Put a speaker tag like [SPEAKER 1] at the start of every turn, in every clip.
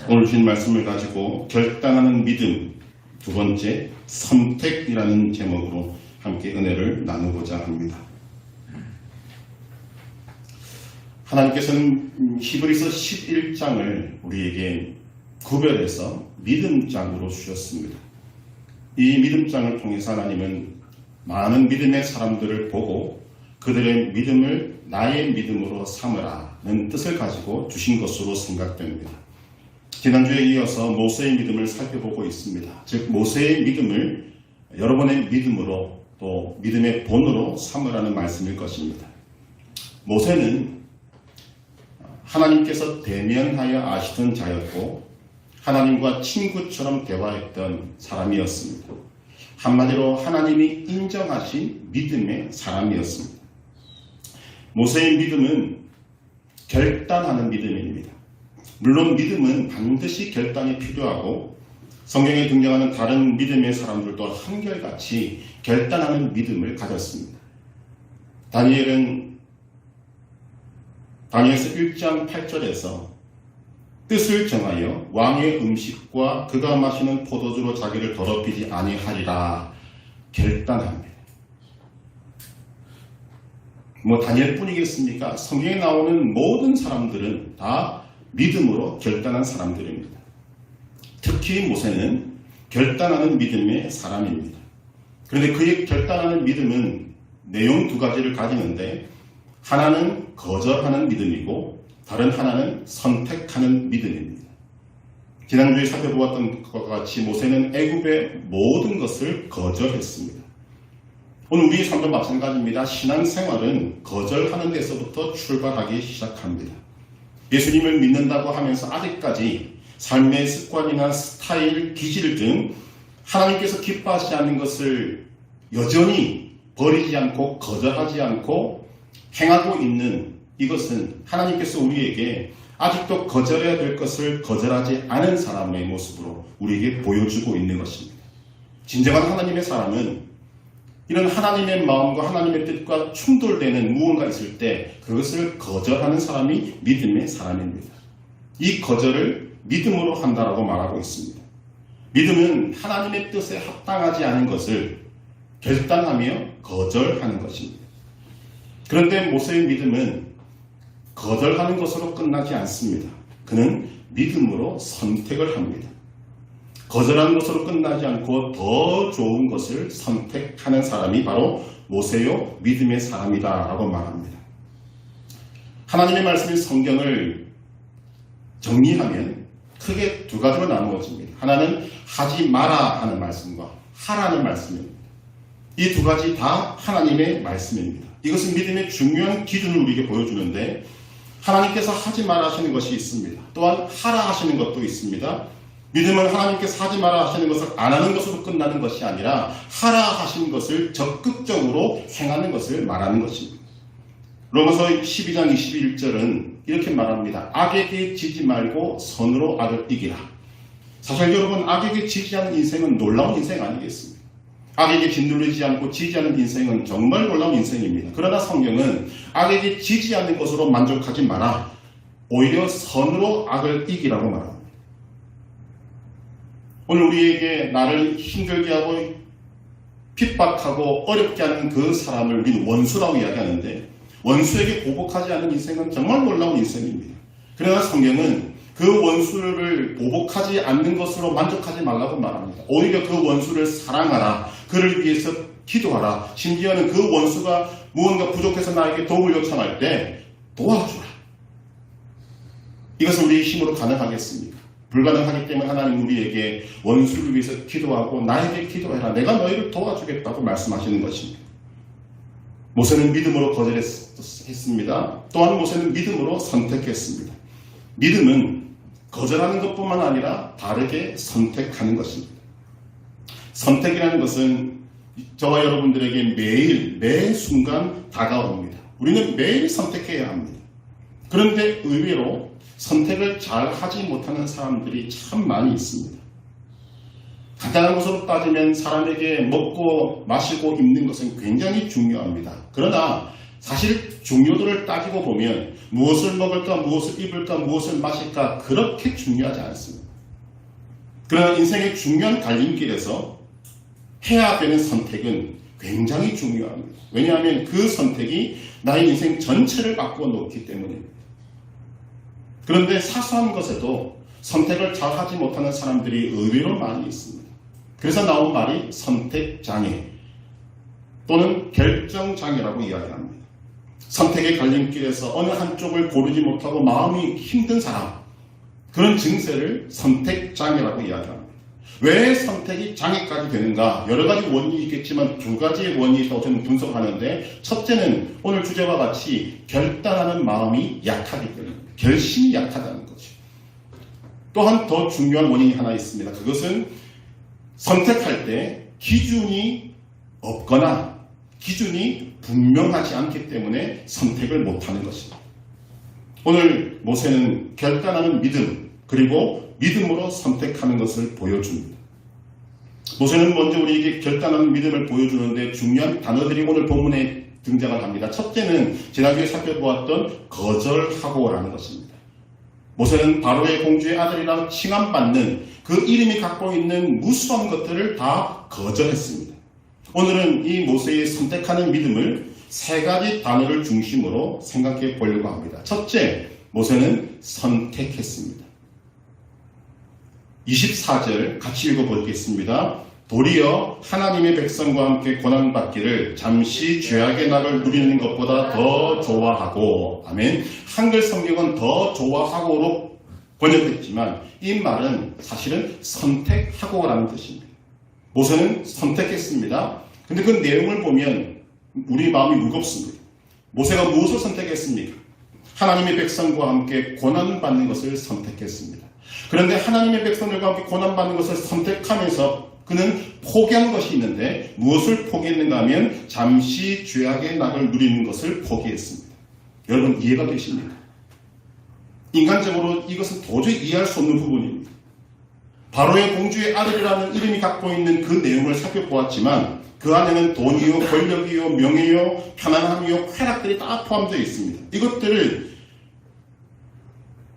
[SPEAKER 1] 오늘 주신 말씀을 가지고 결단하는 믿음, 두 번째 선택이라는 제목으로 함께 은혜를 나누고자 합니다. 하나님께서는 히브리서 11장을 우리에게 구별해서 믿음장으로 주셨습니다. 이 믿음장을 통해서 하나님은 많은 믿음의 사람들을 보고 그들의 믿음을 나의 믿음으로 삼으라는 뜻을 가지고 주신 것으로 생각됩니다. 지난주에 이어서 모세의 믿음을 살펴보고 있습니다. 즉 모세의 믿음을 여러분의 믿음으로 또 믿음의 본으로 삼으라는 말씀일 것입니다. 모세는 하나님께서 대면하여 아시던 자였고 하나님과 친구처럼 대화했던 사람이었습니다. 한마디로 하나님이 인정하신 믿음의 사람이었습니다. 모세의 믿음은 결단하는 믿음입니다. 물론 믿음은 반드시 결단이 필요하고 성경에 등장하는 다른 믿음의 사람들도 한결같이 결단하는 믿음을 가졌습니다. 다니엘서 1장 8절에서 뜻을 정하여 왕의 음식과 그가 마시는 포도주로 자기를 더럽히지 아니하리라 결단합니다. 다니엘뿐이겠습니까? 성경에 나오는 모든 사람들은 다 믿음으로 결단한 사람들입니다. 특히 모세는 결단하는 믿음의 사람입니다. 그런데 그의 결단하는 믿음은 내용 두 가지를 가지는데 하나는 거절하는 믿음이고 다른 하나는 선택하는 믿음입니다. 지난주에 살펴보았던 것과 같이 모세는 애굽의 모든 것을 거절했습니다. 오늘 우리의 삶도 마찬가지입니다. 신앙생활은 거절하는 데서부터 출발하기 시작합니다. 예수님을 믿는다고 하면서 아직까지 삶의 습관이나 스타일, 기질 등 하나님께서 기뻐하지 않는 것을 여전히 버리지 않고 거절하지 않고 행하고 있는 이것은 하나님께서 우리에게 아직도 거절해야 될 것을 거절하지 않은 사람의 모습으로 우리에게 보여주고 있는 것입니다. 진정한 하나님의 사람은 이런 하나님의 마음과 하나님의 뜻과 충돌되는 무언가 있을 때 그것을 거절하는 사람이 믿음의 사람입니다. 이 거절을 믿음으로 한다라고 말하고 있습니다. 믿음은 하나님의 뜻에 합당하지 않은 것을 결단하며 거절하는 것입니다. 그런데 모세의 믿음은 거절하는 것으로 끝나지 않습니다. 그는 믿음으로 선택을 합니다. 거절하는 것으로 끝나지 않고 더 좋은 것을 선택하는 사람이 바로 모세요 믿음의 사람이다 라고 말합니다. 하나님의 말씀인 성경을 정리하면 크게 두 가지로 나누어집니다. 하나는 하지 마라 하는 말씀과 하라는 말씀입니다. 이 두 가지 다 하나님의 말씀입니다. 이것은 믿음의 중요한 기준을 우리에게 보여주는데 하나님께서 하지 마라 하시는 것이 있습니다. 또한 하라 하시는 것도 있습니다. 믿음은 하나님께서 하지 마라 하시는 것을 안 하는 것으로 끝나는 것이 아니라 하라 하신 것을 적극적으로 행하는 것을 말하는 것입니다. 로마서 12장 21절은 이렇게 말합니다. 악에게 지지 말고 선으로 악을 이기라. 사실 여러분 악에게 지지하는 인생은 놀라운 인생 아니겠습니까? 악에게 짓눌리지 않고 지지하는 인생은 정말 놀라운 인생입니다. 그러나 성경은 악에게 지지하는 것으로 만족하지 마라. 오히려 선으로 악을 이기라고 말합니다. 오늘 우리에게 나를 힘들게 하고 핍박하고 어렵게 하는 그 사람을 우리는 원수라고 이야기하는데 원수에게 보복하지 않은 인생은 정말 놀라운 인생입니다. 그러나 성경은 그 원수를 보복하지 않는 것으로 만족하지 말라고 말합니다. 오히려 그 원수를 사랑하라. 그를 위해서 기도하라. 심지어는 그 원수가 무언가 부족해서 나에게 도움을 요청할 때 도와주라. 이것은 우리의 힘으로 가능하겠습니까? 불가능하기 때문에 하나님 우리에게 원수를 위해서 기도하고 나에게 기도해라. 내가 너희를 도와주겠다고 말씀하시는 것입니다. 모세는 믿음으로 거절했습니다. 또한 모세는 믿음으로 선택했습니다. 믿음은 거절하는 것뿐만 아니라 다르게 선택하는 것입니다. 선택이라는 것은 저와 여러분들에게 매일 매 순간 다가옵니다. 우리는 매일 선택해야 합니다. 그런데 의외로 선택을 잘 하지 못하는 사람들이 참 많이 있습니다. 간단한 것으로 따지면 사람에게 먹고 마시고 입는 것은 굉장히 중요합니다. 그러나 사실 중요도를 따지고 보면 무엇을 먹을까, 무엇을 입을까, 무엇을 마실까 그렇게 중요하지 않습니다. 그러나 인생의 중요한 갈림길에서 해야 되는 선택은 굉장히 중요합니다. 왜냐하면 그 선택이 나의 인생 전체를 바꾸어 놓기 때문입니다. 그런데 사소한 것에도 선택을 잘 하지 못하는 사람들이 의외로 많이 있습니다. 그래서 나온 말이 선택장애 또는 결정장애라고 이야기합니다. 선택의 갈림길에서 어느 한쪽을 고르지 못하고 마음이 힘든 사람, 그런 증세를 선택장애라고 이야기합니다. 왜 선택이 장애까지 되는가? 여러 가지 원인이 있겠지만 두 가지의 원인이 있다고 저는 분석하는데, 첫째는 오늘 주제와 같이 결단하는 마음이 약하기 때문입니다. 결심이 약하다는 거죠. 또한 더 중요한 원인이 하나 있습니다. 그것은 선택할 때 기준이 없거나 기준이 분명하지 않기 때문에 선택을 못하는 것입니다. 오늘 모세는 결단하는 믿음, 그리고 믿음으로 선택하는 것을 보여줍니다. 모세는 먼저 우리에게 결단하는 믿음을 보여주는데 중요한 단어들이 오늘 본문에 등장을 합니다. 첫째는 지난주에 살펴보았던 거절하고라는 것입니다. 모세는 바로의 공주의 아들이라 칭함받는 그 이름이 갖고 있는 무수한 것들을 다 거절했습니다. 오늘은 이 모세의 선택하는 믿음을 세 가지 단어를 중심으로 생각해 보려고 합니다. 첫째, 모세는 선택했습니다. 24절 같이 읽어보겠습니다. 도리어 하나님의 백성과 함께 고난받기를 잠시 죄악의 낙을 누리는 것보다 더 좋아하고, 아멘. 한글 성경은 더 좋아하고로 번역했지만 이 말은 사실은 선택하고라는 뜻입니다. 모세는 선택했습니다. 근데 그 내용을 보면 우리 마음이 무겁습니다. 모세가 무엇을 선택했습니까? 하나님의 백성과 함께 고난받는 것을 선택했습니다. 그런데 하나님의 백성들과 함께 고난받는 것을 선택하면서 그는 포기한 것이 있는데 무엇을 포기했는가 하면 잠시 죄악의 낙을 누리는 것을 포기했습니다. 여러분 이해가 되십니까? 인간적으로 이것은 도저히 이해할 수 없는 부분입니다. 바로의 공주의 아들이라는 이름이 갖고 있는 그 내용을 살펴보았지만 그 안에는 돈이요, 권력이요, 명예요, 편안함이요, 쾌락들이 다 포함되어 있습니다. 이것들을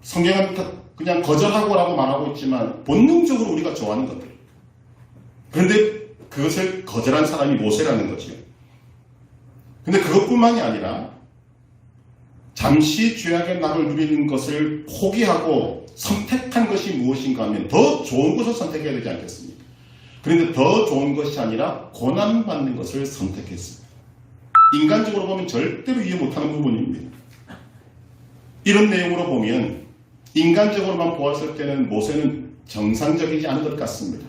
[SPEAKER 1] 성경은 그냥 거절하고라고 말하고 있지만 본능적으로 우리가 좋아하는 것들. 그런데 그것을 거절한 사람이 모세라는 거죠. 근데 그것뿐만이 아니라 잠시 죄악의 낙을 누리는 것을 포기하고 선택한 것이 무엇인가 하면 더 좋은 것을 선택해야 되지 않겠습니까? 그런데 더 좋은 것이 아니라 고난받는 것을 선택했습니다. 인간적으로 보면 절대로 이해 못하는 부분입니다. 이런 내용으로 보면 인간적으로만 보았을 때는 모세는 정상적이지 않은 것 같습니다.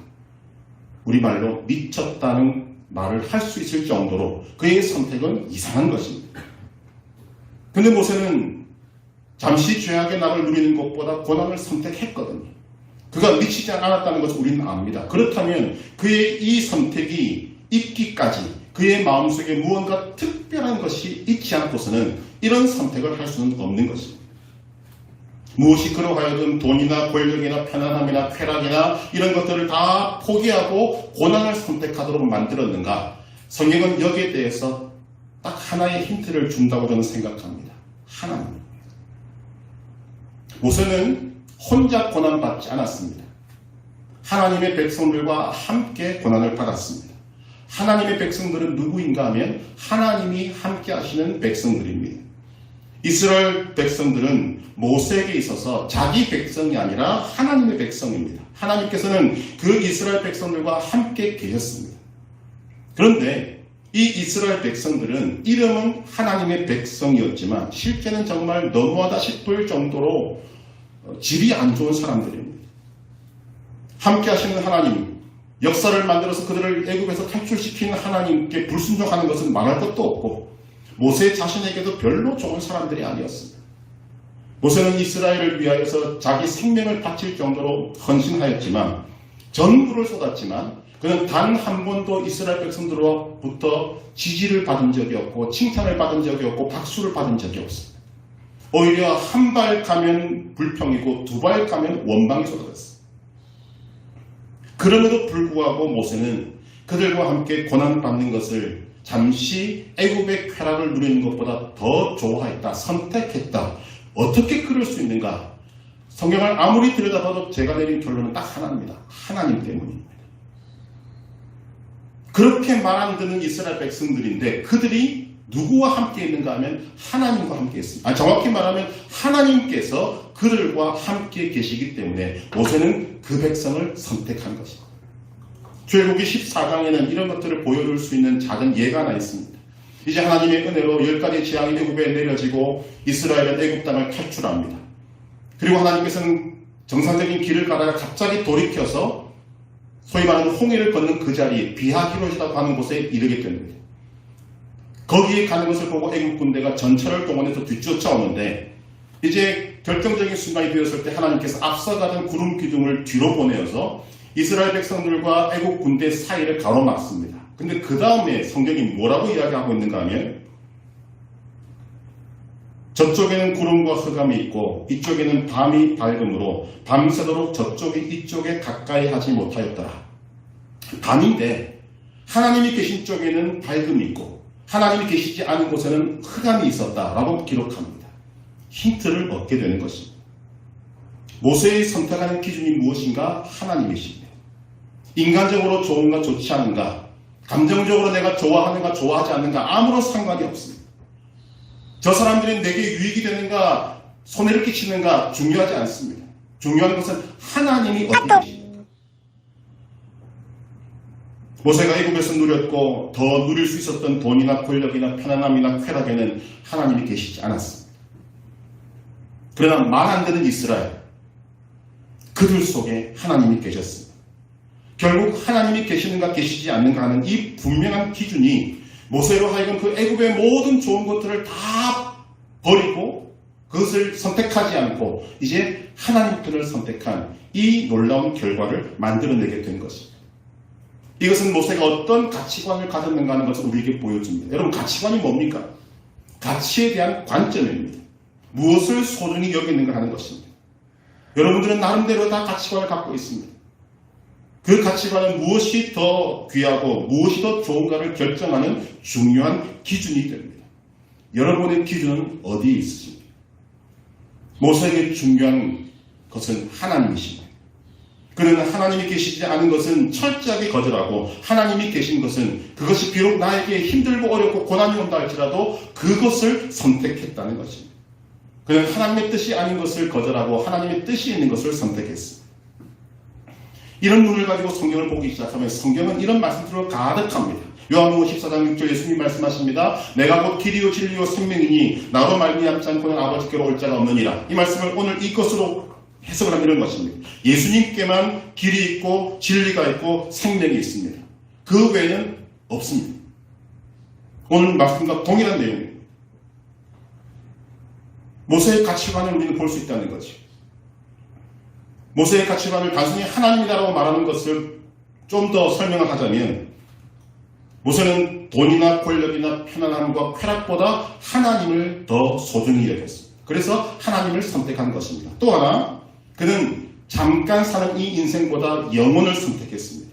[SPEAKER 1] 우리말로 미쳤다는 말을 할 수 있을 정도로 그의 선택은 이상한 것입니다. 그런데 모세는 잠시 죄악의 낙을 누리는 것보다 고난을 선택했거든요. 그가 미치지 않았다는 것을 우리는 압니다. 그렇다면 그의 이 선택이 있기까지 그의 마음속에 무언가 특별한 것이 있지 않고서는 이런 선택을 할 수는 없는 것입니다. 무엇이 그러하여든 돈이나 권력이나 편안함이나 쾌락이나 이런 것들을 다 포기하고 고난을 선택하도록 만들었는가? 성경은 여기에 대해서 딱 하나의 힌트를 준다고 저는 생각합니다. 하나님. 모세는 혼자 고난받지 않았습니다. 하나님의 백성들과 함께 고난을 받았습니다. 하나님의 백성들은 누구인가 하면 하나님이 함께 하시는 백성들입니다. 이스라엘 백성들은 모세에게 있어서 자기 백성이 아니라 하나님의 백성입니다. 하나님께서는 그 이스라엘 백성들과 함께 계셨습니다. 그런데 이 이스라엘 백성들은 이름은 하나님의 백성이었지만 실제는 정말 너무하다 싶을 정도로 질이 안 좋은 사람들입니다. 함께 하시는 하나님, 역사를 만들어서 그들을 애굽에서 탈출시키는 하나님께 불순종하는 것은 말할 것도 없고 모세 자신에게도 별로 좋은 사람들이 아니었습니다. 모세는 이스라엘을 위하여서 자기 생명을 바칠 정도로 헌신하였지만 전부를 쏟았지만 그는 단 한 번도 이스라엘 백성들로부터 지지를 받은 적이 없고 칭찬을 받은 적이 없고 박수를 받은 적이 없습니다. 오히려 한 발 가면 불평이고 두 발 가면 원망이 쏟아졌습니다. 그럼에도 불구하고 모세는 그들과 함께 고난받는 것을 잠시 애굽의 쾌락을 누리는 것보다 더 좋아했다, 선택했다. 어떻게 그럴 수 있는가? 성경을 아무리 들여다봐도 제가 내린 결론은 딱 하나입니다. 하나님 때문입니다. 그렇게 말 안 듣는 이스라엘 백성들인데 그들이 누구와 함께 있는가 하면 하나님과 함께 있습니다. 정확히 말하면 하나님께서 그들과 함께 계시기 때문에 모세는 그 백성을 선택한 것입니다. 출애굽기 14장에는 이런 것들을 보여줄 수 있는 작은 예가 하나 있습니다. 이제 하나님의 은혜로 10가지 재앙이 애굽에 내려지고 이스라엘은 애굽 땅을 탈출합니다. 그리고 하나님께서는 정상적인 길을 가다가 갑자기 돌이켜서 소위 말하는 홍해를 걷는 그 자리에 비하히롯이라고 하는 곳에 이르게 됩니다. 거기에 가는 것을 보고 애굽 군대가 전차를 동원해서 뒤쫓아오는데 이제 결정적인 순간이 되었을 때 하나님께서 앞서가던 구름 기둥을 뒤로 보내어서 이스라엘 백성들과 애국 군대 사이를 가로막습니다. 근데 그 다음에 성경이 뭐라고 이야기하고 있는가 하면 저쪽에는 구름과 흑암이 있고 이쪽에는 밤이 밝음으로 밤새도록 저쪽이 이쪽에 가까이 하지 못하였더라. 밤인데 하나님이 계신 쪽에는 밝음이 있고 하나님이 계시지 않은 곳에는 흑암이 있었다라고 기록합니다. 힌트를 얻게 되는 것입니다. 모세의 선택하는 기준이 무엇인가? 하나님이십니다. 인간적으로 좋은가 좋지 않은가, 감정적으로 내가 좋아하는가 좋아하지 않는가 아무런 상관이 없습니다. 저 사람들이 내게 유익이 되는가 손해를 끼치는가 중요하지 않습니다. 중요한 것은 하나님이 어디 계십니까? 모세가 애굽에서 누렸고 더 누릴 수 있었던 돈이나 권력이나 편안함이나 쾌락에는 하나님이 계시지 않았습니다. 그러나 말 안 되는 이스라엘, 그들 속에 하나님이 계셨습니다. 결국 하나님이 계시는가 계시지 않는가 하는 이 분명한 기준이 모세로 하여금 그 애굽의 모든 좋은 것들을 다 버리고 그것을 선택하지 않고 이제 하나님들을 선택한 이 놀라운 결과를 만들어내게 된 것입니다. 이것은 모세가 어떤 가치관을 가졌는가 하는 것을 우리에게 보여줍니다. 여러분, 가치관이 뭡니까? 가치에 대한 관점입니다. 무엇을 소중히 여기는가 하는 것입니다. 여러분들은 나름대로 다 가치관을 갖고 있습니다. 그 가치관은 무엇이 더 귀하고 무엇이 더 좋은가를 결정하는 중요한 기준이 됩니다. 여러분의 기준은 어디에 있으십니까? 모세에게 중요한 것은 하나님이십니다. 그는 하나님이 계시지 않은 것은 철저하게 거절하고 하나님이 계신 것은 그것이 비록 나에게 힘들고 어렵고 고난이 온다 할지라도 그것을 선택했다는 것입니다. 그는 하나님의 뜻이 아닌 것을 거절하고 하나님의 뜻이 있는 것을 선택했습니다. 이런 눈을 가지고 성경을 보기 시작하면 성경은 이런 말씀들로 가득합니다. 요한복음 14장 6절 예수님 말씀하십니다. 내가 곧 길이요 진리요 생명이니 나로 말미암지 않고는 아버지께로 올 자가 없느니라. 이 말씀을 오늘 이것으로 해석을 하면 이런 것입니다. 예수님께만 길이 있고 진리가 있고 생명이 있습니다. 그 외에는 없습니다. 오늘 말씀과 동일한 내용입니다. 모세의 가치관을 우리는 볼 수 있다는 거죠. 모세의 가치관을 단순히 하나님이다라고 말하는 것을 좀 더 설명을 하자면 모세는 돈이나 권력이나 편안함과 쾌락보다 하나님을 더 소중히 여겼습니다. 그래서 하나님을 선택한 것입니다. 또 하나, 그는 잠깐 사는 이 인생보다 영혼을 선택했습니다.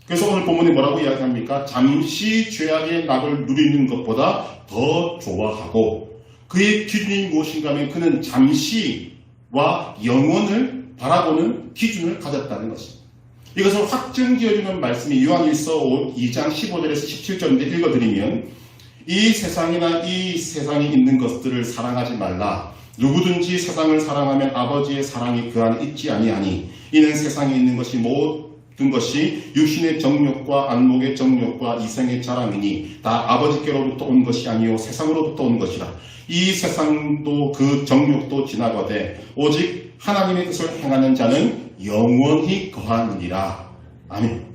[SPEAKER 1] 그래서 오늘 본문에 뭐라고 이야기합니까? 잠시 죄악의 낙을 누리는 것보다 더 좋아하고 그의 기준이 무엇인가 하면 그는 잠시와 영혼을 바라보는 기준을 가졌다는 것입니다. 이것을 확증지어주는 말씀이 요한일서 2장 15절에서 17절인데 읽어드리면 이 세상이나 이 세상에 있는 것들을 사랑하지 말라. 누구든지 세상을 사랑하면 아버지의 사랑이 그 안에 있지 아니하니 이는 세상에 있는 것이 모든 것이 육신의 정욕과 안목의 정욕과 이생의 자랑이니 다 아버지께로부터 온 것이 아니요 세상으로부터 온 것이라. 이 세상도 그 정욕도 지나가되 오직 하나님의 뜻을 행하는 자는 영원히 거하느니라. 아멘.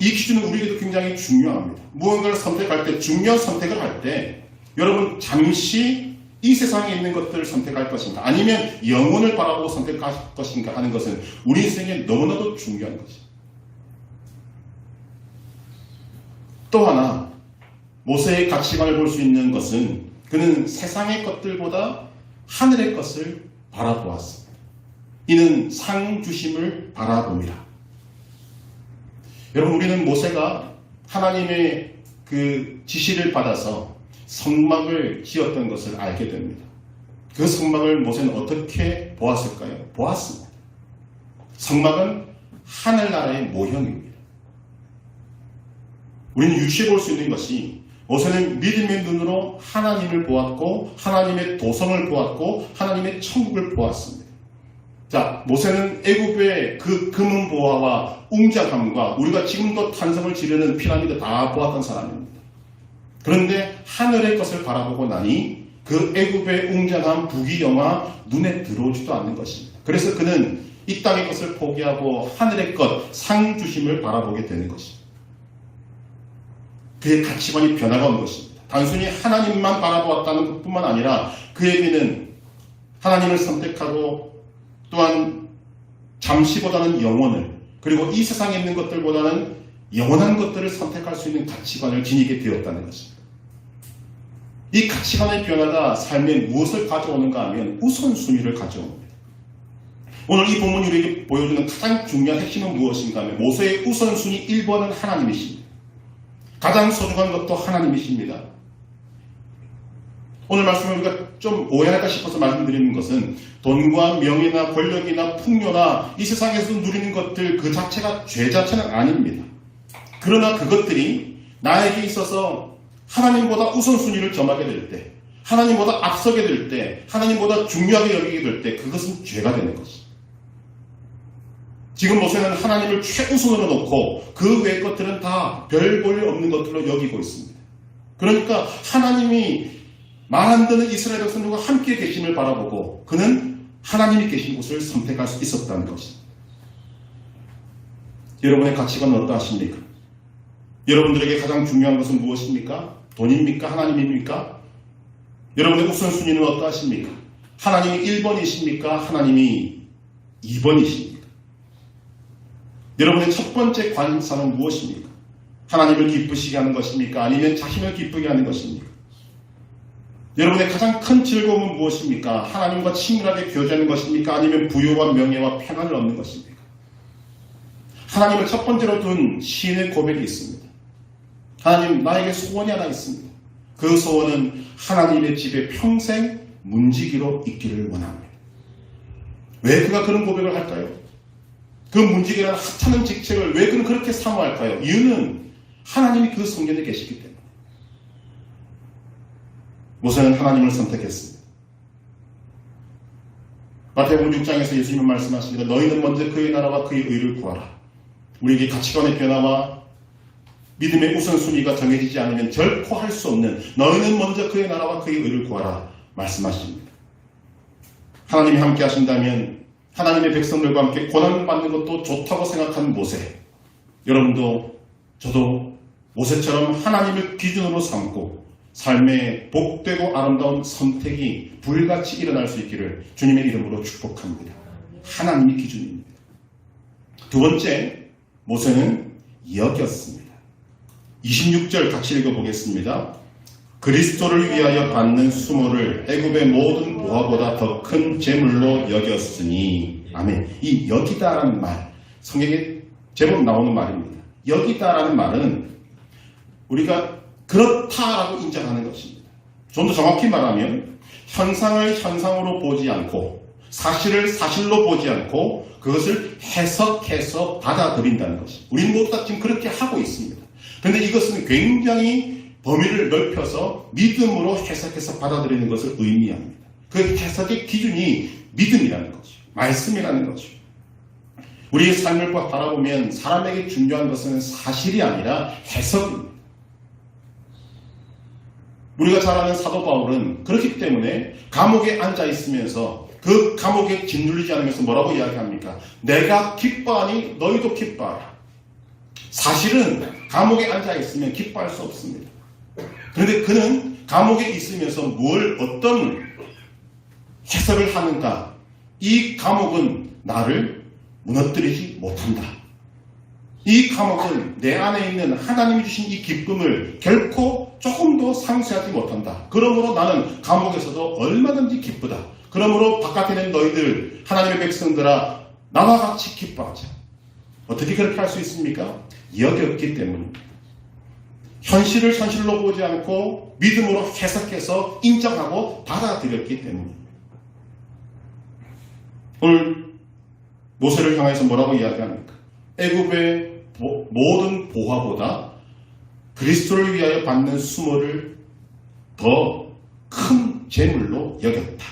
[SPEAKER 1] 이 기준은 우리에게도 굉장히 중요합니다. 무언가를 선택할 때, 중요한 선택을 할 때 여러분 잠시 이 세상에 있는 것들을 선택할 것인가 아니면 영혼을 바라보고 선택할 것인가 하는 것은 우리 인생에 너무나도 중요한 것입니다. 또 하나 모세의 가치관을 볼 수 있는 것은 그는 세상의 것들보다 하늘의 것을 바라보았습니다. 이는 상 주심을 바라봅니다. 여러분, 우리는 모세가 하나님의 그 지시를 받아서 성막을 지었던 것을 알게 됩니다. 그 성막을 모세는 어떻게 보았을까요? 보았습니다. 성막은 하늘나라의 모형입니다. 우리는 유추해 볼 수 있는 것이 모세는 믿음의 눈으로 하나님을 보았고 하나님의 도성을 보았고 하나님의 천국을 보았습니다. 자, 모세는 애굽의 그 금은 보화와 웅장함과 우리가 지금도 탄성을 지르는 피라미드 다 보았던 사람입니다. 그런데 하늘의 것을 바라보고 나니 그 애굽의 웅장한 부귀영화 눈에 들어오지도 않는 것입니다. 그래서 그는 이 땅의 것을 포기하고 하늘의 것, 상주심을 바라보게 되는 것입니다. 그의 가치관이 변화가 온 것입니다. 단순히 하나님만 바라보았다는 것뿐만 아니라 그에게는 하나님을 선택하고 또한 잠시보다는 영원을, 그리고 이 세상에 있는 것들보다는 영원한 것들을 선택할 수 있는 가치관을 지니게 되었다는 것입니다. 이 가치관의 변화가 삶에 무엇을 가져오는가 하면 우선순위를 가져옵니다. 오늘 이 본문이 우리에게 보여주는 가장 중요한 핵심은 무엇인가 하면 모세의 우선순위 1번은 하나님이십니다. 가장 소중한 것도 하나님이십니다. 오늘 말씀을 우리가 좀 오해할까 싶어서 말씀드리는 것은 돈과 명예나 권력이나 풍요나 이 세상에서 누리는 것들 그 자체가 죄 자체는 아닙니다. 그러나 그것들이 나에게 있어서 하나님보다 우선순위를 점하게 될 때, 하나님보다 앞서게 될 때, 하나님보다 중요하게 여기게 될 때 그것은 죄가 되는 것입니다. 지금 모세는 하나님을 최우선으로 놓고 그 외의 것들은 다 별 볼 없는 것들로 여기고 있습니다. 그러니까 하나님이 말 안 듣는 이스라엘 백성들과 함께 계심을 바라보고 그는 하나님이 계신 곳을 선택할 수 있었다는 것입니다. 여러분의 가치관은 어떠하십니까? 여러분들에게 가장 중요한 것은 무엇입니까? 돈입니까? 하나님입니까? 여러분의 우선순위는 어떠하십니까? 하나님이 1번이십니까? 하나님이 2번이십니까? 여러분의 첫 번째 관심사는 무엇입니까? 하나님을 기쁘시게 하는 것입니까? 아니면 자신을 기쁘게 하는 것입니까? 여러분의 가장 큰 즐거움은 무엇입니까? 하나님과 친밀하게 교제하는 것입니까? 아니면 부유와 명예와 평안을 얻는 것입니까? 하나님을 첫 번째로 둔 시인의 고백이 있습니다. 하나님, 나에게 소원이 하나 있습니다. 그 소원은 하나님의 집에 평생 문지기로 있기를 원합니다. 왜 그가 그런 고백을 할까요? 그 문지기라는 하찮은 직책을 왜 그는 그렇게 사모할까요? 이유는 하나님이 그 성전에 계시기 때문에. 모세는 하나님을 선택했습니다. 마태복음 6장에서 예수님은 말씀하십니다. 너희는 먼저 그의 나라와 그의 의를 구하라. 우리에게 가치관의 변화와 믿음의 우선순위가 정해지지 않으면 결코 할 수 없는 너희는 먼저 그의 나라와 그의 의를 구하라 말씀하십니다. 하나님이 함께 하신다면 하나님의 백성들과 함께 고난을 받는 것도 좋다고 생각하는 모세, 여러분도 저도 모세처럼 하나님을 기준으로 삼고 삶의 복되고 아름다운 선택이 불같이 일어날 수 있기를 주님의 이름으로 축복합니다. 하나님이 기준입니다. 두 번째, 모세는 여겼습니다. 26절 같이 읽어보겠습니다. 그리스도를 위하여 받는 수모를 애굽의 모든 보화보다 더 큰 재물로 여겼으니. 아멘. 이 여기다라는 말, 성경에 제법 나오는 말입니다. 여기다라는 말은 우리가 그렇다라고 인정하는 것입니다. 좀 더 정확히 말하면 현상을 현상으로 보지 않고 사실을 사실로 보지 않고 그것을 해석해서 받아들인다는 것입니다. 우리는 모두 다 지금 그렇게 하고 있습니다. 그런데 이것은 굉장히 범위를 넓혀서 믿음으로 해석해서 받아들이는 것을 의미합니다. 그 해석의 기준이 믿음이라는 거죠. 말씀이라는 거죠. 우리의 삶을 바라보면 사람에게 중요한 것은 사실이 아니라 해석입니다. 우리가 잘 아는 사도 바울은 그렇기 때문에 감옥에 앉아 있으면서 그 감옥에 짓눌리지 않으면서 뭐라고 이야기합니까? 내가 기뻐하니 너희도 기뻐하라. 사실은 감옥에 앉아 있으면 기뻐할 수 없습니다. 그런데 그는 감옥에 있으면서 어떤 해석을 하는가? 이 감옥은 나를 무너뜨리지 못한다. 이 감옥은 내 안에 있는 하나님이 주신 이 기쁨을 결코 조금도 상쇄하지 못한다. 그러므로 나는 감옥에서도 얼마든지 기쁘다. 그러므로 바깥에 있는 너희들 하나님의 백성들아 나와 같이 기뻐하자. 어떻게 그렇게 할 수 있습니까? 여겼기 때문입니다. 현실을 현실로 보지 않고 믿음으로 해석해서 인정하고 받아들였기 때문입니다. 오늘 모세를 향해서 뭐라고 이야기합니까? 애굽의 모든 보화보다 그리스도를 위하여 받는 수모를 더 큰 재물로 여겼다.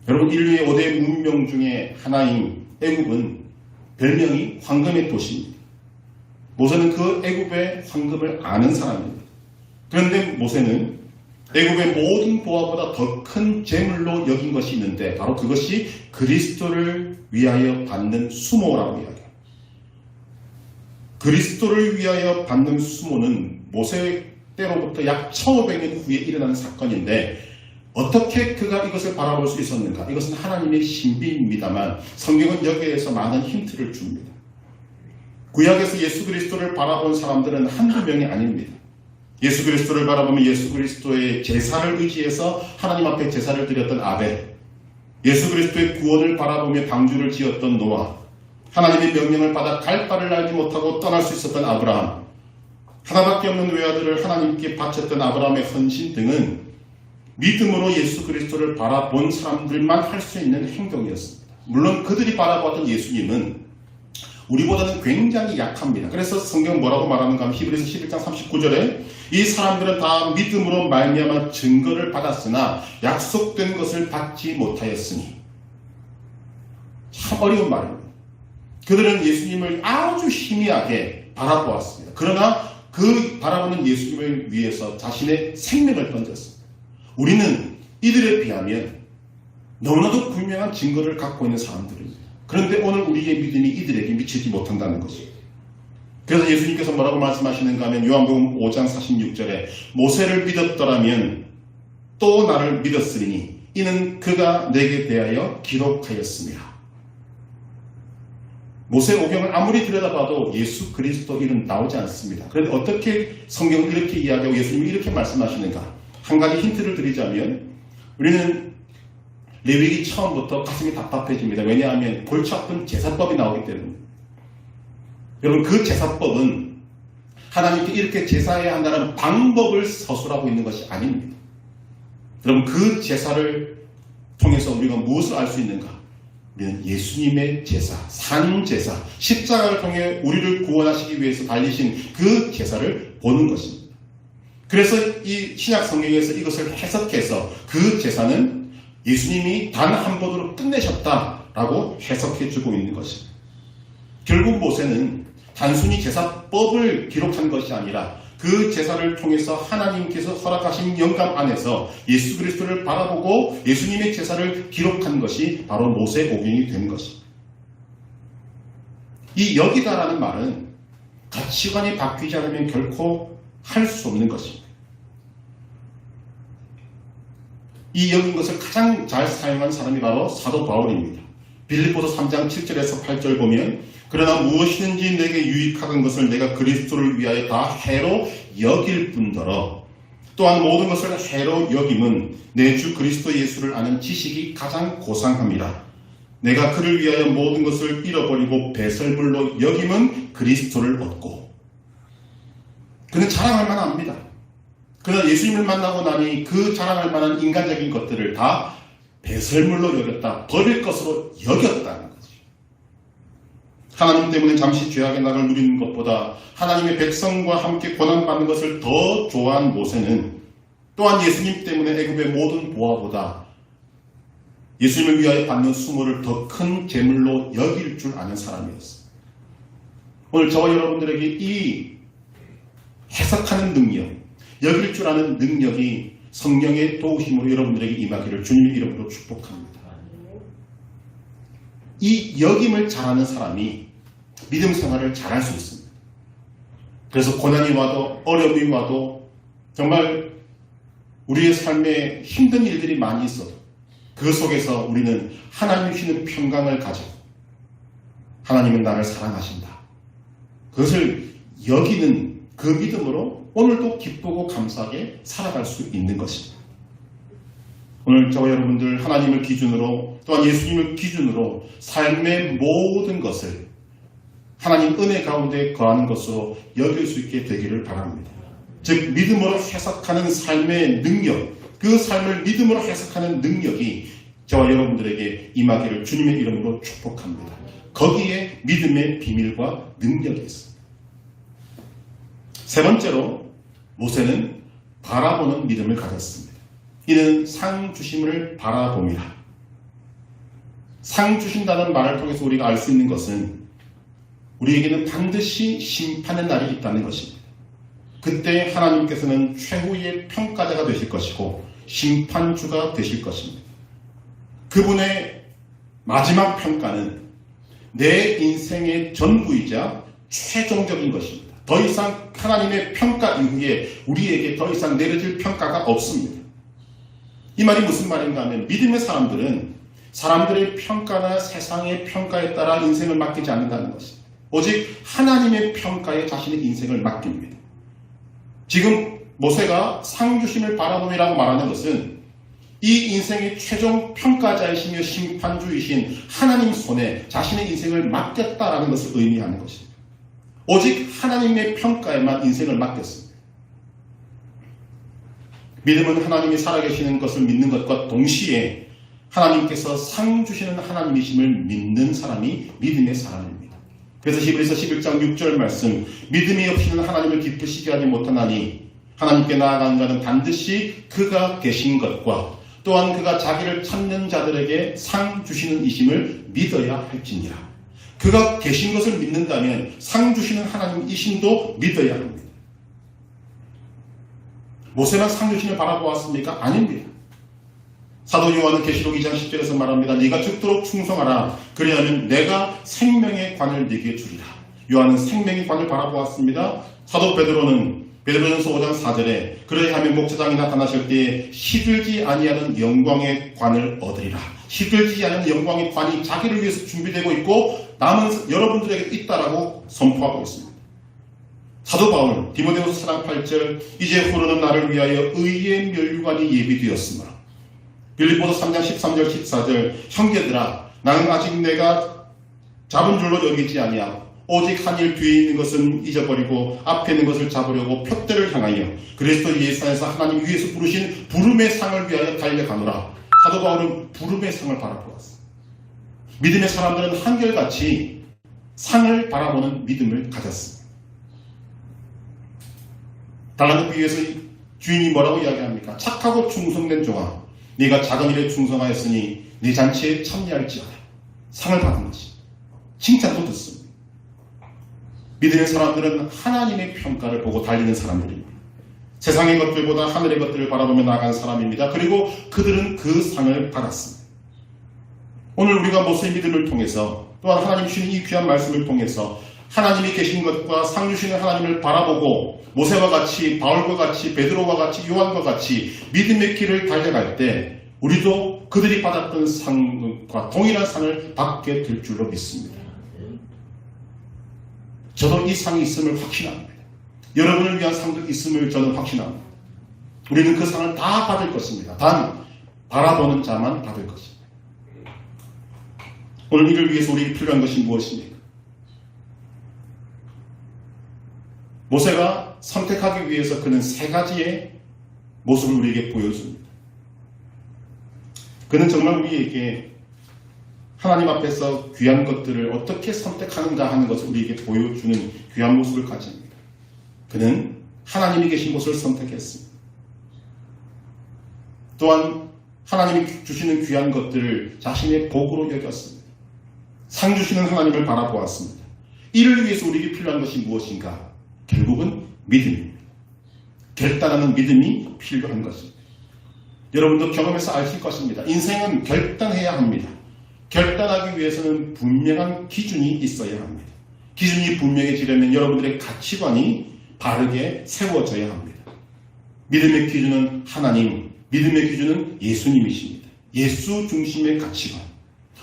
[SPEAKER 1] 여러분, 인류의 5대 문명 중에 하나인 애굽은 별명이 황금의 도시입니다. 모세는 그 애굽의 황금을 아는 사람입니다. 그런데 모세는 애굽의 모든 보화보다 더 큰 재물로 여긴 것이 있는데 바로 그것이 그리스도를 위하여 받는 수모라고 이야기합니다. 그리스도를 위하여 받는 수모는 모세 때로부터 약 1500년 후에 일어난 사건인데 어떻게 그가 이것을 바라볼 수 있었는가? 이것은 하나님의 신비입니다만 성경은 여기에서 많은 힌트를 줍니다. 구약에서 예수 그리스도를 바라본 사람들은 한두 명이 아닙니다. 예수 그리스도를 바라보면 예수 그리스도의 제사를 의지해서 하나님 앞에 제사를 드렸던 아벨, 예수 그리스도의 구원을 바라보며 방주를 지었던 노아, 하나님의 명령을 받아 갈 바를 알지 못하고 떠날 수 있었던 아브라함, 하나밖에 없는 외아들을 하나님께 바쳤던 아브라함의 헌신 등은 믿음으로 예수 그리스도를 바라본 사람들만 할 수 있는 행동이었습니다. 물론 그들이 바라보았던 예수님은 우리보다는 굉장히 약합니다. 그래서 성경 뭐라고 말하는가 하면 히브리서 11장 39절에 이 사람들은 다 믿음으로 말미암아 증거를 받았으나 약속된 것을 받지 못하였으니. 참 어려운 말입니다. 그들은 예수님을 아주 희미하게 바라보았습니다. 그러나 그 바라보는 예수님을 위해서 자신의 생명을 던졌습니다. 우리는 이들에 비하면 너무나도 분명한 증거를 갖고 있는 사람들입니다. 그런데 오늘 우리의 믿음이 이들에게 미치지 못한다는 것이죠. 그래서 예수님께서 뭐라고 말씀하시는가 하면 요한복음 5장 46절에 모세를 믿었더라면 또 나를 믿었으리니 이는 그가 내게 대하여 기록하였습니다. 모세 오경을 아무리 들여다봐도 예수 그리스도 이름 나오지 않습니다. 그런데 어떻게 성경을 이렇게 이야기하고 예수님이 이렇게 말씀하시는가? 한 가지 힌트를 드리자면 우리는 레위기 처음부터 가슴이 답답해집니다. 왜냐하면 골치 아픈 제사법이 나오기 때문에. 여러분, 그 제사법은 하나님께 이렇게 제사해야 한다는 방법을 서술하고 있는 것이 아닙니다. 여러분, 그 제사를 통해서 우리가 무엇을 알 수 있는가? 우리는 예수님의 제사, 산제사, 십자가를 통해 우리를 구원하시기 위해서 달리신 그 제사를 보는 것입니다. 그래서 이 신약 성경에서 이것을 해석해서 그 제사는 예수님이 단 한 번으로 끝내셨다라고 해석해주고 있는 것입니다. 결국 모세는 단순히 제사법을 기록한 것이 아니라 그 제사를 통해서 하나님께서 허락하신 영감 안에서 예수 그리스도를 바라보고 예수님의 제사를 기록한 것이 바로 모세오경이 된 것입니다. 이 여기다라는 말은 가치관이 바뀌지 않으면 결코 할 수 없는 것입니다. 이 여긴 것을 가장 잘 사용한 사람이 바로 사도 바울입니다. 빌립보서 3장 7절에서 8절 보면 그러나 무엇이든지 내게 유익한 것을 내가 그리스도를 위하여 다 해로 여길 뿐더러 또한 모든 것을 해로 여김은 내 주 그리스도 예수를 아는 지식이 가장 고상함이라. 내가 그를 위하여 모든 것을 잃어버리고 배설물로 여김은 그리스도를 얻고. 그는 자랑할 만합니다. 그러나 예수님을 만나고 나니 그 자랑할 만한 인간적인 것들을 다 배설물로 여겼다. 버릴 것으로 여겼다는 거죠. 하나님 때문에 잠시 죄악의 낙을 누리는 것보다 하나님의 백성과 함께 고난받는 것을 더 좋아한 모세는 또한 예수님 때문에 애굽의 모든 보화보다 예수님을 위하여 받는 수모를 더 큰 재물로 여길 줄 아는 사람이었습니다. 오늘 저와 여러분들에게 이 해석하는 능력, 여길 줄 아는 능력이 성령의 도우심으로 여러분들에게 임하기를 주님의 이름으로 축복합니다. 이 여김을 잘하는 사람이 믿음 생활을 잘할 수 있습니다. 그래서 고난이 와도 어려움이 와도 정말 우리의 삶에 힘든 일들이 많이 있어도 그 속에서 우리는 하나님 주시는 평강을 가지고 하나님은 나를 사랑하신다. 그것을 여기는 그 믿음으로 오늘도 기쁘고 감사하게 살아갈 수 있는 것입니다. 오늘 저와 여러분들 하나님을 기준으로 또한 예수님을 기준으로 삶의 모든 것을 하나님 은혜 가운데 거하는 것으로 여길 수 있게 되기를 바랍니다. 즉 믿음으로 해석하는 삶의 능력, 그 삶을 믿음으로 해석하는 능력이 저와 여러분들에게 임하기를 주님의 이름으로 축복합니다. 거기에 믿음의 비밀과 능력이 있습니다. 세 번째로 모세는 바라보는 믿음을 가졌습니다. 이는 상 주심을 바라봄이라. 상 주신다는 말을 통해서 우리가 알 수 있는 것은 우리에게는 반드시 심판의 날이 있다는 것입니다. 그때 하나님께서는 최후의 평가자가 되실 것이고 심판주가 되실 것입니다. 그분의 마지막 평가는 내 인생의 전부이자 최종적인 것입니다. 더 이상 하나님의 평가 이후에 우리에게 더 이상 내려질 평가가 없습니다. 이 말이 무슨 말인가 하면 믿음의 사람들은 사람들의 평가나 세상의 평가에 따라 인생을 맡기지 않는다는 것입니다. 오직 하나님의 평가에 자신의 인생을 맡깁니다. 지금 모세가 상주심을 바라봄이라고 말하는 것은 이 인생의 최종 평가자이시며 심판주이신 하나님 손에 자신의 인생을 맡겼다라는 것을 의미하는 것입니다. 오직 하나님의 평가에만 인생을 맡겼습니다. 믿음은 하나님이 살아계시는 것을 믿는 것과 동시에 하나님께서 상 주시는 하나님이심을 믿는 사람이 믿음의 사람입니다. 그래서 히브리서 11장 6절 말씀, 믿음이 없이는 하나님을 기쁘시게 하지 못하나니 하나님께 나아가는 자는 반드시 그가 계신 것과 또한 그가 자기를 찾는 자들에게 상 주시는 이심을 믿어야 할지니라. 그가 계신 것을 믿는다면 상 주시는 하나님이심도 믿어야 합니다. 모세는 상 주심을 바라보았습니까? 아닙니다. 사도 요한은 계시록 2장 10절에서 말합니다. 네가 죽도록 충성하라. 그리하면 내가 생명의 관을 네게 주리라. 요한은 생명의 관을 바라보았습니다. 사도 베드로는 베드로전서 5장 4절에 그러하면 목자장이 나타나실 때에 시들지 아니하는 영광의 관을 얻으리라. 시들지 않은 영광의 관이 자기를 위해서 준비되고 있고 남은 여러분들에게 있다라고 선포하고 있습니다. 사도 바울 디모데후서 4장 8절 이제 후로는 나를 위하여 의의 면류관이 예비되었으므로 빌립보서 3장 13절 14절 형제들아 나는 아직 내가 잡은 줄로 여기지 아니하고 오직 한 일 뒤에 있는 것은 잊어버리고 앞에 있는 것을 잡으려고 표대를 향하여 그리스도 예수 안에서 하나님 위에서 부르신 부름의 상을 위하여 달려가노라. 사도 바울은 부름의 상을 바라보았습니다. 믿음의 사람들은 한결같이 상을 바라보는 믿음을 가졌습니다. 달란트 비유에서 주인이 뭐라고 이야기합니까? 착하고 충성된 종아 네가 작은 일에 충성하였으니 네 잔치에 참여할지어다. 상을 받은 것이 칭찬도 듣습니다. 믿음의 사람들은 하나님의 평가를 보고 달리는 사람들입니다. 세상의 것들보다 하늘의 것들을 바라보며 나아간 사람입니다. 그리고 그들은 그 상을 받았습니다. 오늘 우리가 모세의 믿음을 통해서 또한 하나님 주신 이 귀한 말씀을 통해서 하나님이 계신 것과 상 주시는 하나님을 바라보고 모세와 같이 바울과 같이 베드로와 같이 요한과 같이 믿음의 길을 달려갈 때 우리도 그들이 받았던 상과 동일한 상을 받게 될 줄로 믿습니다. 저도 이 상이 있음을 확신합니다. 여러분을 위한 상도 있음을 저는 확신합니다. 우리는 그 상을 다 받을 것입니다. 단 바라보는 자만 받을 것입니다. 오늘 이를 위해서 우리에게 필요한 것이 무엇입니까? 모세가 선택하기 위해서 그는 세 가지의 모습을 우리에게 보여줍니다. 그는 정말 우리에게 하나님 앞에서 귀한 것들을 어떻게 선택하는가 하는 것을 우리에게 보여주는 귀한 모습을 가집니다. 그는 하나님이 계신 곳을 선택했습니다. 또한 하나님이 주시는 귀한 것들을 자신의 복으로 여겼습니다. 상 주시는 하나님을 바라보았습니다. 이를 위해서 우리에게 필요한 것이 무엇인가? 결국은 믿음입니다. 결단하는 믿음이 필요한 것입니다. 여러분도 경험해서 아실 것입니다. 인생은 결단해야 합니다. 결단하기 위해서는 분명한 기준이 있어야 합니다. 기준이 분명해지려면 여러분들의 가치관이 바르게 세워져야 합니다. 믿음의 기준은 하나님, 믿음의 기준은 예수님이십니다. 예수 중심의 가치관.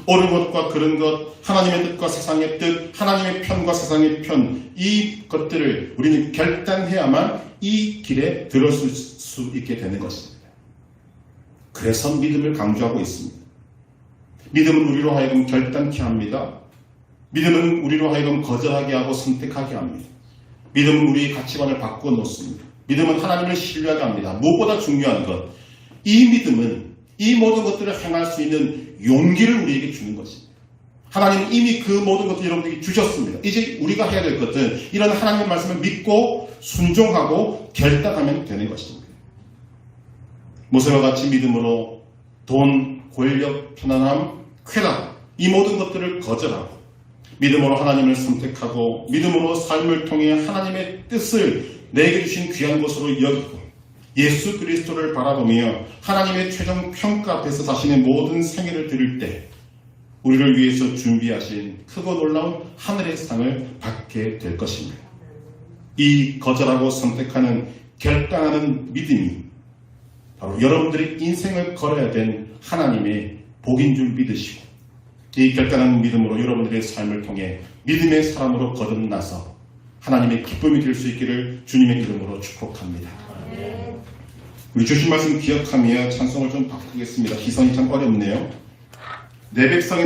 [SPEAKER 1] 옳은 것과 그른 것, 하나님의 뜻과 세상의 뜻, 하나님의 편과 세상의 편, 이 것들을 우리는 결단해야만 이 길에 들어설 수 있게 되는 것입니다. 그래서 믿음을 강조하고 있습니다. 믿음은 우리로 하여금 결단케 합니다. 믿음은 우리로 하여금 거절하게 하고 선택하게 합니다. 믿음은 우리의 가치관을 바꾸어 놓습니다. 믿음은 하나님을 신뢰하게 합니다. 무엇보다 중요한 것, 이 믿음은 이 모든 것들을 행할 수 있는 용기를 우리에게 주는 것입니다. 하나님은 이미 그 모든 것들을 여러분에게 주셨습니다. 이제 우리가 해야 될 것은 이런 하나님의 말씀을 믿고 순종하고 결단하면 되는 것입니다. 모세와 같이 믿음으로 돈, 권력, 편안함, 쾌락 이 모든 것들을 거절하고 믿음으로 하나님을 선택하고 믿음으로 삶을 통해 하나님의 뜻을 내게 주신 귀한 것으로 여기고 예수 그리스도를 바라보며 하나님의 최종 평가 앞에서 자신의 모든 생애를 드릴 때 우리를 위해서 준비하신 크고 놀라운 하늘의 상을 받게 될 것입니다. 이 거절하고 선택하는 결단하는 믿음이 바로 여러분들의 인생을 걸어야 된 하나님의 복인 줄 믿으시고 이 결단하는 믿음으로 여러분들의 삶을 통해 믿음의 사람으로 거듭나서 하나님의 기쁨이 될 수 있기를 주님의 이름으로 축복합니다. 우리 주신 말씀 기억하며 찬송을 좀 바꾸겠습니다. 기선이 참 어렵네요. 내 백성이